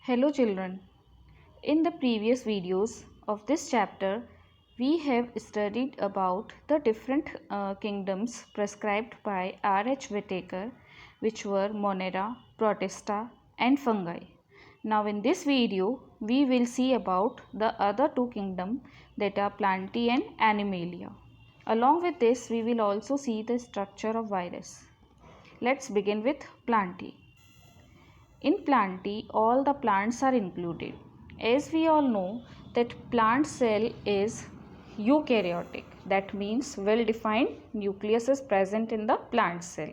Hello children. In the previous videos of this chapter, we have studied about the different kingdoms prescribed by R.H. Whitaker, which were Monera, Protista and fungi. Now in this video, we will see about the other two kingdoms that are Plantae and Animalia. Along with this, we will also see the structure of virus. Let's begin with Plantae. In Plantae, all the plants are included. As we all know that plant cell is eukaryotic. That means well-defined nucleus is present in the plant cell.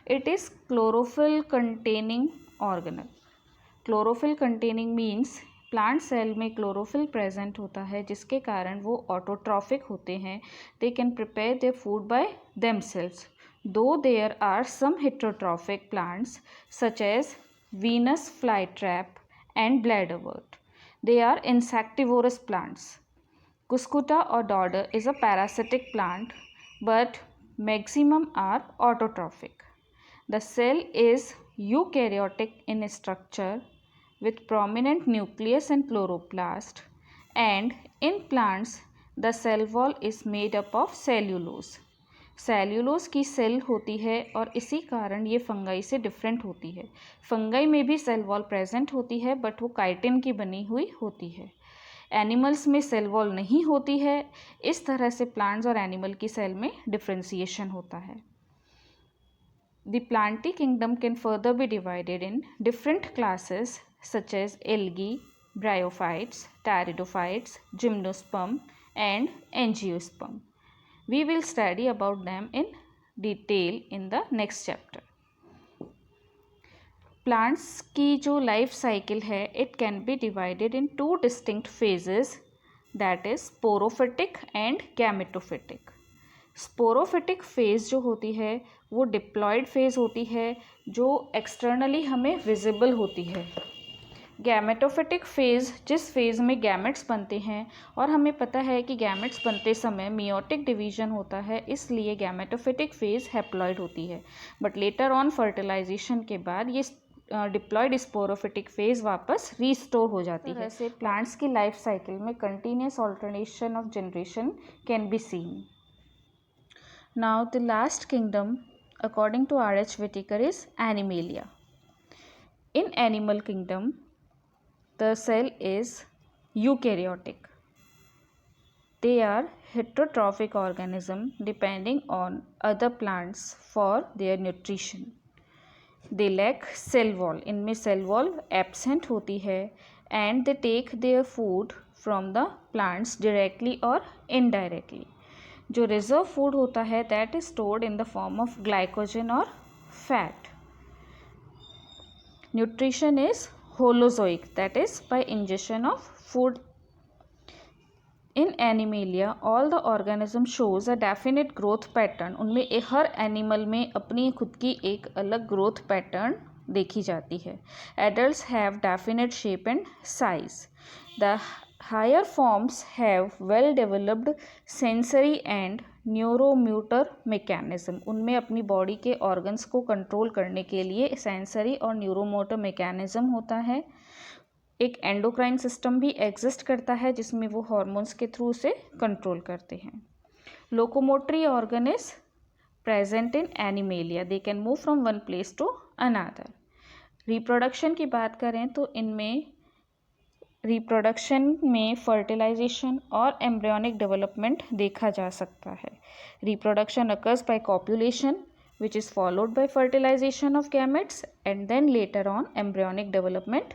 It is chlorophyll containing organelle. Chlorophyll containing means plant cell में chlorophyll present होता है जिसके कारण वो autotrophic होते हैं. They can prepare their food by themselves. Though there are some heterotrophic plants such as Venus flytrap and bladderwort. They are insectivorous plants. Cuscuta or dodder is a parasitic plant, but maximum are autotrophic. The cell is eukaryotic in structure with prominent nucleus and chloroplast, and in plants the cell wall is made up of cellulose. Cellulose की cell होती है और इसी कारण ये fungi से different होती है. फंगाई में भी सेल वॉल प्रेजेंट होती है बट वो काइटिन की बनी हुई होती है. एनिमल्स में सेल वॉल नहीं होती है. इस तरह से प्लांट्स और एनिमल की सेल में डिफ्रेंसिएशन होता है. The plantae kingdom can further be divided in different classes such as algae, bryophytes, pteridophytes, gymnosperm and angiosperm. We will study about them in detail in the next chapter. Plants की जो life cycle है it can be divided in two distinct phases, that is sporophytic and gametophytic. Sporophytic phase जो होती है वो diploid phase होती है जो एक्सटर्नली हमें विजिबल होती है. गैमेटोफिटिक फेज़ जिस फेज़ में गैमेट्स बनते हैं और हमें पता है कि गैमेट्स बनते समय मियोटिक डिवीजन होता है, इसलिए गैमेटोफिटिक फेज़ हैप्लॉइड होती है. बट लेटर ऑन फर्टिलाइजेशन के बाद ये डिप्लॉयड स्पोरोफिटिक फेज़ वापस रीस्टोर हो जाती है. ऐसे प्लांट्स की लाइफ साइकिल में continuous alternation of generation can be seen. Now the last kingdom according to R.H. Whitaker is Animalia. In animal kingdom, the cell is eukaryotic. They are heterotrophic organism depending on other plants for their nutrition. They lack cell wall. इनमें cell wall absent होती है and they take their food from the plants directly or indirectly. जो reserve food होता है that is stored in the form of glycogen or fat. Nutrition is holozoic, that is by ingestion of food. In Animalia, all the organism shows a definite growth pattern. उनमें हर animal में अपनी खुद की एक अलग growth pattern देखी जाती है. Adults have definite shape and size. The higher forms have well developed sensory and neuromotor mechanism. उनमें अपनी बॉडी के ऑर्गन्स को कंट्रोल करने के लिए सेंसरी और न्यूरोमोटर मैकेनिज्म होता है. एक एंडोक्राइन सिस्टम भी एग्जिस्ट करता है जिसमें वो हार्मोन्स के थ्रू उसे कंट्रोल करते हैं. Locomotory organ is present in Animalia. They can move from one place to another. Reproduction की बात करें तो इनमें रिप्रोडक्शन में फर्टिलाइजेशन और एम्ब्रियोनिक डेवलपमेंट देखा जा सकता है. Reproduction occurs by copulation which is followed by fertilization of gametes and then later on embryonic development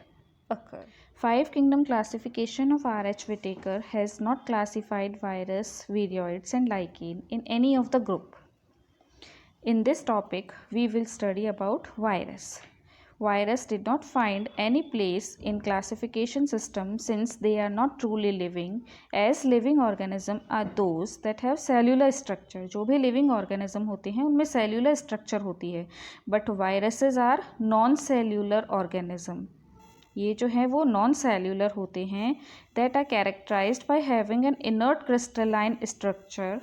occur. Five kingdom classification of R.H. Whitaker has not classified virus, virions and lichen in any of the group. In this topic we will study about virus. Virus did not find any place in classification system since they are not truly living, as living organism are those that have cellular structure. जो भी living organism होते हैं उनमें cellular structure होती है, but viruses are non-cellular organism. ये जो है वो non-cellular होते हैं that are characterized by having an inert crystalline structure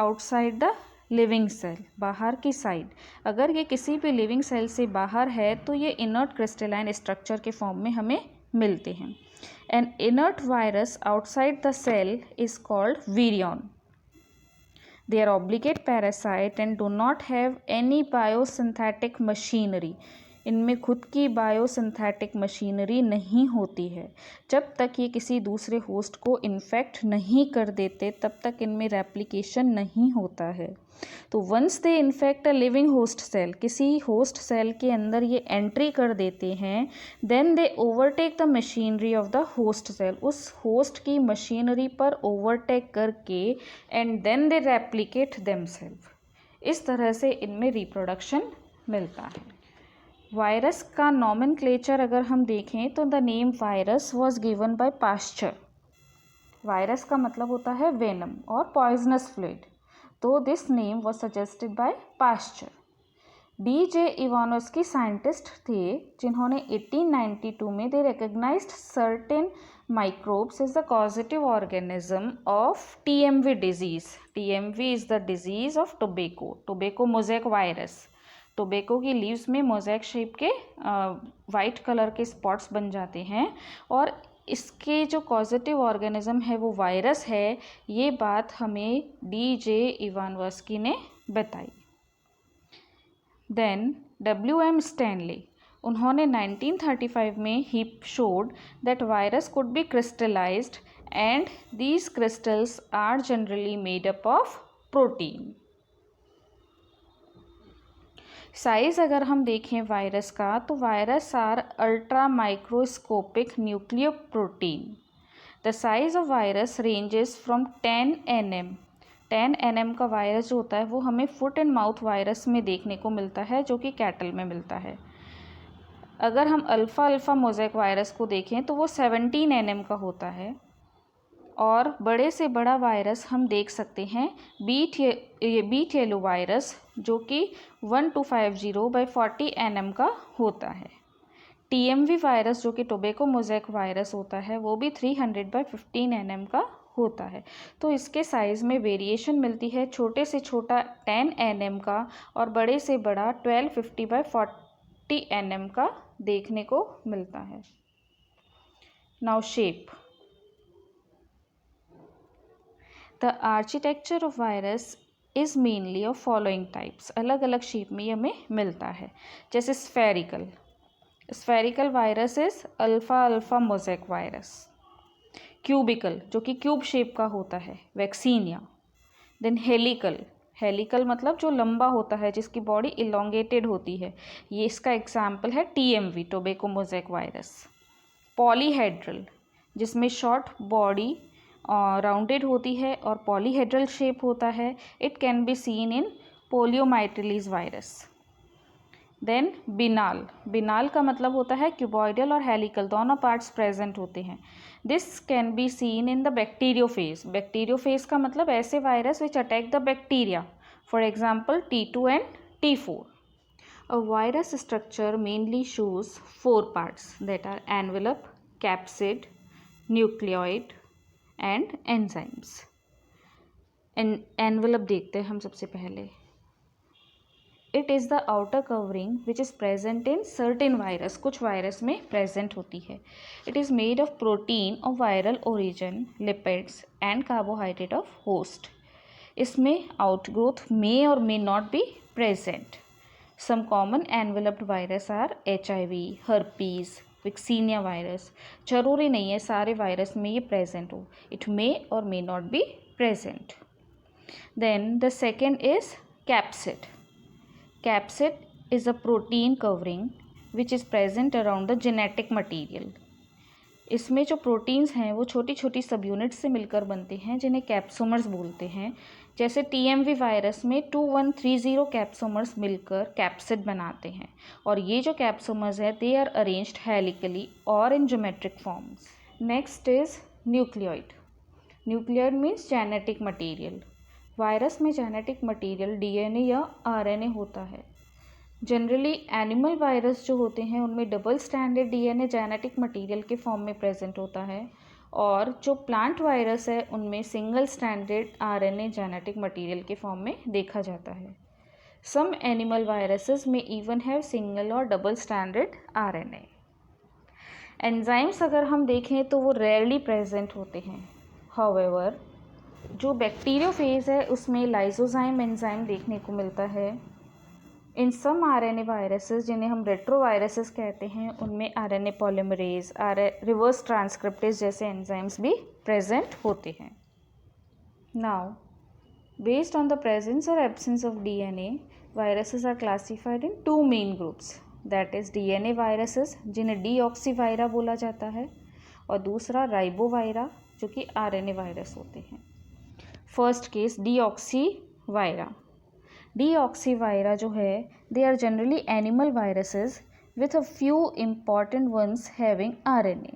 outside the living cell. बाहर की साइड अगर ये किसी भी लिविंग सेल से बाहर है तो ये इनर्ट क्रिस्टलाइन स्ट्रक्चर के फॉर्म में हमें मिलते हैं। An inert virus outside the cell is called virion. They are obligate parasite and do not have any biosynthetic machinery. इनमें खुद की बायोसिंथेटिक मशीनरी नहीं होती है। जब तक ये किसी दूसरे होस्ट को इन्फेक्ट नहीं कर देते तब तक इनमें रेप्लिकेशन नहीं होता है। तो once they infect a living host cell, किसी होस्ट सेल के अंदर ये एंट्री कर देते हैं, then they overtake the machinery of the host cell, उस होस्ट की मशीनरी पर ओवरटेक करके and then they replicate themselves. इस तरह से इनमें रिप्रोडक्शन मिलता है। वायरस का नॉमेनक्लेचर अगर हम देखें तो the name virus was given by Pasteur. Virus का मतलब होता है वेनम और पॉइजनस फ्लूइड, तो this name was suggested by Pasteur. DJ Ivanovsky scientist थे जिन्होंने 1892 में they recognized certain microbes is the causative organism of TMV disease. TMV is the disease of tobacco mosaic virus. Tobacco की leaves में mosaic shape के white colour के spots बन जाते हैं और इसके जो कॉजेटिव ऑर्गेनिज्म है वो वायरस है। ये बात हमें DJ इवानोस्की ने बताई। देन WM स्टैनली, उन्होंने 1935 में ही showed that virus could be crystallized and these crystals are generally made up of protein. Size अगर हम देखें वायरस का तो virus are ultra microscopic nucleoprotein. The size of virus ranges from 10 nm। 10 nm का virus जो होता है वो हमें फुट एंड माउथ वायरस में देखने को मिलता है, जो कि कैटल में मिलता है। अगर हम अल्फ़ा मोज़ेक वायरस को देखें तो वो 17 nm का होता है। और बड़े से बड़ा वायरस हम देख सकते हैं बीट येलो वायरस, जो कि 1250/40 nm का होता है। TMV वायरस जो कि टोबैको मोज़ेक वायरस होता है वो भी 300/15 nm का होता है। तो इसके साइज़ में वेरिएशन मिलती है, छोटे से छोटा 10 nm का और बड़े से बड़ा 1250/40 nm का देखने को मिलता है। Now shape. The architecture of virus is mainly of following types. अलग अलग शेप में हमें मिलता है, जैसे spherical virus is alpha mosaic virus. Cubical जो कि क्यूब शेप का होता है, वैक्सीनिया। देन हेलिकल मतलब जो लंबा होता है, जिसकी बॉडी इलोंगेटेड होती है, ये इसका एग्जाम्पल है TMV tobacco mosaic virus. Polyhedral जिसमें शॉर्ट बॉडी राउंडेड होती है और पॉलीहेड्रल शेप होता है, it can be seen in poliomyelitis virus. Then binal का मतलब होता है क्यूबॉइडल और हेलिकल, दोनों पार्ट्स प्रेजेंट होते हैं। This can be seen in the bacteriophage. Bacteriophage का मतलब ऐसे virus which attack the bacteria, for example T2 and T4। A virus structure mainly shows 4 parts that are envelope, capsid, nucleoid and enzymes. Envelope देखते हैं हम सबसे पहले। It is the outer covering which is present in certain virus, कुछ virus में present होती है। It is made of protein of viral origin, lipids and carbohydrate of host. इसमें outgrowth may or may not be present. Some common enveloped virus are HIV, herpes, vaccinia virus. जरूरी नहीं है सारे virus में ये present हो, it may or may not be present. Then the second is capsid. Capsid is a protein covering which is present around the genetic material. इसमें जो proteins हैं वो छोटी छोटी सब यूनिट्स से मिलकर बनते हैं, जिन्हें कैप्सोमर्स बोलते हैं। जैसे TMV वायरस में 2130 कैप्सोमर्स मिलकर कैप्सिड बनाते हैं, और ये जो कैप्सोमर्स है दे आर अरेंज्ड हेलिकली और in geometric forms. Next is nucleoid. Nucleoid means genetic material. Virus में जेनेटिक मटीरियल DNA या RNA होता है। जनरली एनिमल वायरस जो होते हैं उनमें double standard DNA genetic material के फॉर्म में प्रेजेंट होता है, और जो प्लांट वायरस है उनमें single standard RNA genetic material के फॉर्म में देखा जाता है। सम एनिमल वायरसेस में इवन हैव सिंगल और डबल स्टैंडर्ड RNA। एंजाइम्स अगर हम देखें तो वो रेयरली प्रेजेंट होते हैं। हाउएवर जो बैक्टीरियोफेज है उसमें लाइसोजाइम एंजाइम देखने को मिलता है। इन सम आरएनए वायरसेस जिन्हें हम रेट्रोवायरसेस कहते हैं उनमें आरएनए पॉलीमरेज, रिवर्स ट्रांसक्रिप्टेज जैसे एंजाइम्स भी प्रेजेंट होते हैं। Now based on the presence और absence of DNA, viruses are classified in two main groups, that is DNA viruses जिन्हें डीऑक्सीवायरा बोला जाता है और दूसरा राइबोवायरा जो कि आरएनए वायरस होते हैं। First case डीऑक्सीवायरा। डीऑक्सीवायरा जो है they are generally animal viruses with a few important ones having RNA.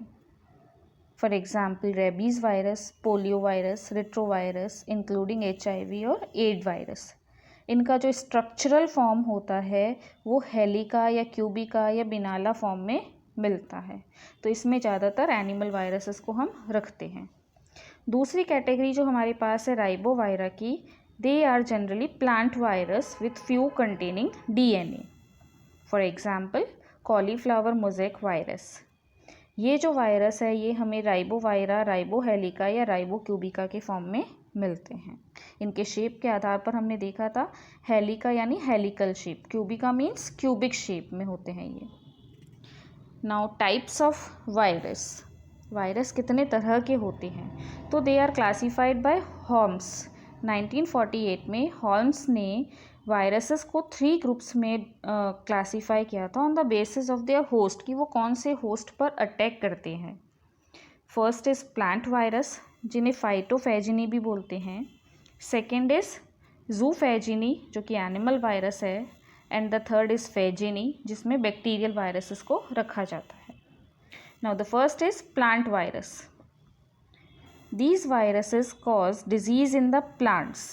For example, rabies virus, polio virus, retrovirus, including HIV और एड वायरस। इनका जो स्ट्रक्चरल फॉर्म होता है वो हेलिका या क्यूबिका या बिनाला फॉर्म में मिलता है, तो इसमें ज़्यादातर एनिमल वायरसेस को हम रखते हैं। दूसरी कैटेगरी जो हमारे पास है राइबोवायरा की, they are generally plant virus with few containing DNA. For example cauliflower mosaic virus. ये जो वायरस है ये हमें राइबोवायरा, राइबोहेलिका या राइबोक्यूबिका के फॉर्म में मिलते हैं। इनके शेप के आधार पर हमने देखा था हेलिका यानी helical shape, cubica means cubic shape में होते हैं ये। Now types of virus. Virus कितने तरह के होते हैं, तो they are classified by Holmes. 1948 में हॉल्म्स ने वायरसेस को 3 ग्रुप्स में क्लासीफाई किया था on the basis of their host, कि वो कौन से होस्ट पर अटैक करते हैं। फर्स्ट इज़ प्लांट वायरस जिन्हें फाइटोफैजिनी भी बोलते हैं। सेकेंड इज़ जूफैजिनी जो कि एनिमल वायरस है, एंड द थर्ड इज़ फैजिनी जिसमें बैक्टीरियल वायरसेस को रखा जाता है। Now the first is plant virus. These viruses cause disease in the plants.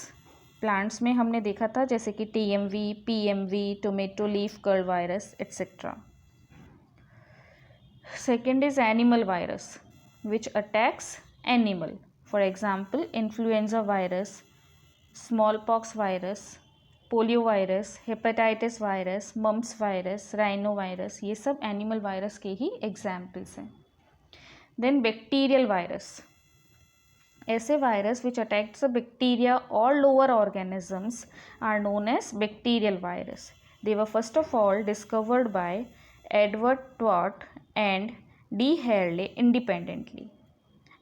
Plants में हमने देखा था जैसे कि TMV, PMV, tomato leaf curl virus etcetera. Second is animal virus which attacks animal. For example, influenza virus, smallpox virus, polio virus, hepatitis virus, mumps virus, rhinovirus, ये सब animal virus के ही एग्जाम्पल्स हैं। देन बैक्टीरियल वायरस, ऐसे virus which attacks the bacteria और lower organisms are known as bacterial virus. They were first of all discovered by Edward Twort and d'Herelle independently.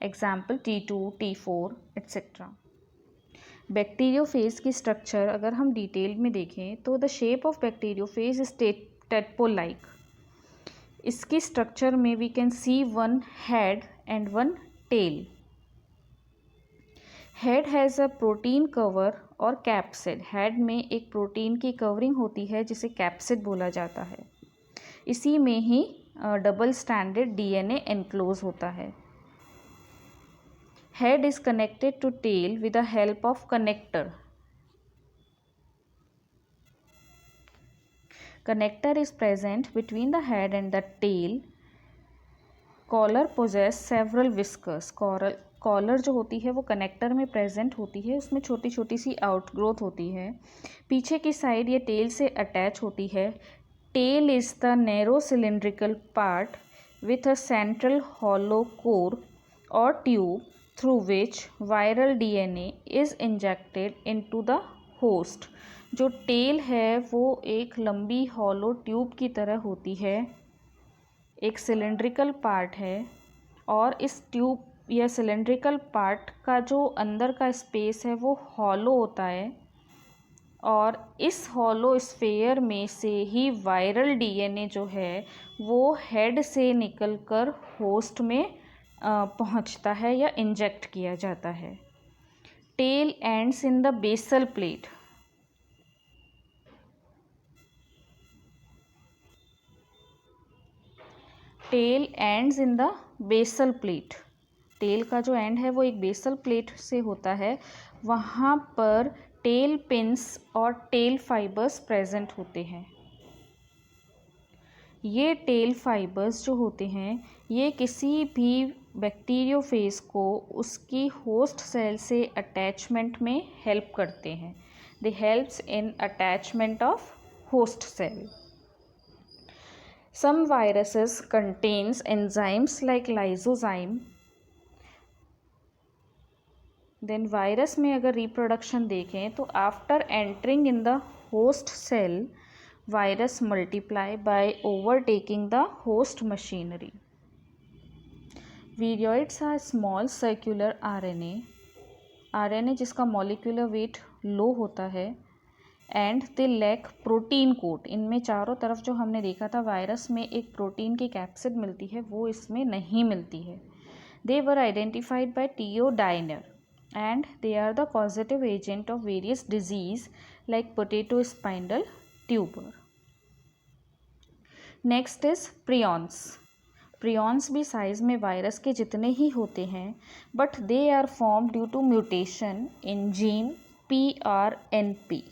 Example T2, T4 etc. Bacteriophage की structure अगर हम detail में देखें तो the shape of bacteriophage is tadpole like. इसकी structure में we can see one head and one tail. Head has a protein cover और capsid. Head में एक प्रोटीन की कवरिंग होती है जिसे कैप्सिड बोला जाता है। इसी में ही डबल स्टैंडर्ड डीएनए एनक्लोज होता है। Head is connected to tail with the help of connector. Connector is present between the head and the tail. Collar possesses several whiskers. Collar जो होती है वो कनेक्टर में प्रेजेंट होती है, उसमें छोटी छोटी सी आउटग्रोथ होती है। पीछे की साइड ये टेल से अटैच होती है। Tail is the narrow cylindrical part with a central hollow core or tube through which viral DNA is injected into the host. जो टेल है वो एक लंबी हॉलो ट्यूब की तरह होती है, एक सिलेंड्रिकल पार्ट है और इस ट्यूब या सिलेंड्रिकल पार्ट का जो अंदर का स्पेस है वो हॉलो होता है और इस हॉलो स्फेयर में से ही वायरल डीएनए जो है वो हेड से निकलकर होस्ट में पहुंचता है या इंजेक्ट किया जाता है। Tail ends in the basal plate. Tail ends in the basal plate. Tail का जो एंड है वो एक बेसल प्लेट से होता है, वहाँ पर टेल पिन्स और टेल फाइबर्स प्रेजेंट होते हैं। ये टेल फाइबर्स जो होते हैं ये किसी भी बैक्टीरियोफेज को उसकी होस्ट सेल से अटैचमेंट में हेल्प करते हैं। They helps in attachment of host cell. Some viruses contains enzymes like lysozyme. Then virus में अगर रिप्रोडक्शन देखें तो after entering in the host cell virus multiply by overtaking the host machinery. Viroids are small circular RNA जिसका molecular weight low होता है and they lack protein coat. इनमें चारों तरफ जो हमने देखा था वायरस में एक प्रोटीन की कैप्सिड मिलती है वो इसमें नहीं मिलती है. They were identified by T O Diener and they are the causative agent of various disease like potato spindle tuber. Next is prions. Prions भी साइज में वायरस के जितने ही होते हैं but they are formed due to mutation in gene PRNP.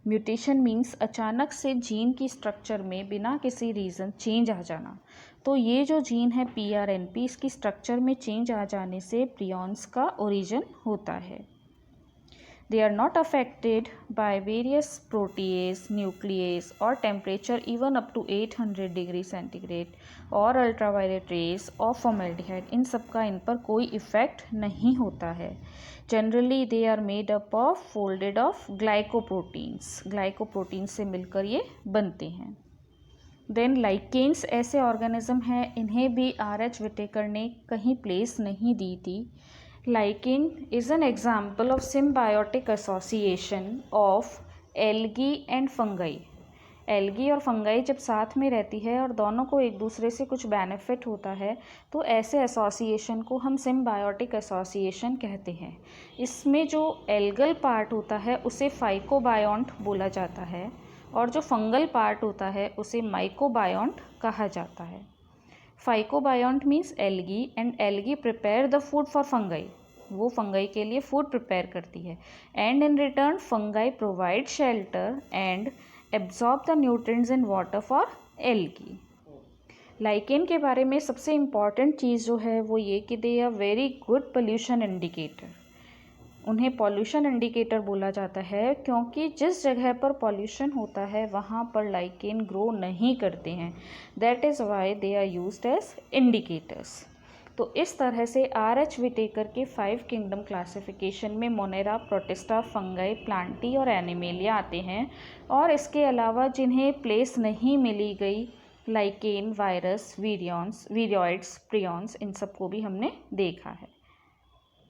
Mutation means अचानक से gene की structure में बिना किसी रीज़न चेंज आ जाना. तो ये जो जीन है PRNP इसकी स्ट्रक्चर में चेंज आ जाने से प्रियॉन्स का ओरिजिन होता है. They are not affected by various protease nucleus और temperature even up to 800 degree centigrade और अल्ट्रावायलेट रेज और फॉर्मेल्डिहाइड. इन सब का इन पर कोई इफ़ेक्ट नहीं होता है. Generally they are made up of folded of glycoproteins. Glycoprotein से मिलकर ये बनते हैं. देन लाइकेन्स ऐसे ऑर्गेनिज्म हैं इन्हें भी RH विटेकर ने कहीं प्लेस नहीं दी थी. Lichen is an example of symbiotic association of algae and fungi. Algae और फंगाई जब साथ में रहती है और दोनों को एक दूसरे से कुछ बेनिफिट होता है तो ऐसे एसोसिएशन को हम सिम्बायोटिक एसोसिएशन कहते हैं. इसमें जो एल्गल पार्ट होता है उसे फाइकोबायोंट बोला जाता है और जो फंगल पार्ट होता है उसे माइकोबायोंट कहा जाता है. Phycobiont means algae and algae prepare the food for fungi. वो फंगाई के लिए फूड प्रिपेयर करती है and in return fungi provide shelter and absorb the nutrients in water for algae. Lichen के बारे में सबसे इम्पॉर्टेंट चीज़ जो है वो ये कि they are very good pollution indicator. उन्हें पॉल्यूशन इंडिकेटर बोला जाता है क्योंकि जिस जगह पर पॉल्यूशन होता है वहाँ पर लाइकेन ग्रो नहीं करते हैं. That is why they are used as indicators. तो इस तरह से RH विटेकर के 5 किंगडम क्लासिफिकेशन में मोनेरा, प्रोटिस्टा, फंगाई, प्लांटी और एनिमेलिया आते हैं. और इसके अलावा जिन्हें प्लेस नहीं मिली गई लाइकेन, वायरस, वीरियोइड्स, प्रियॉन्स, इन सबको भी हमने देखा है.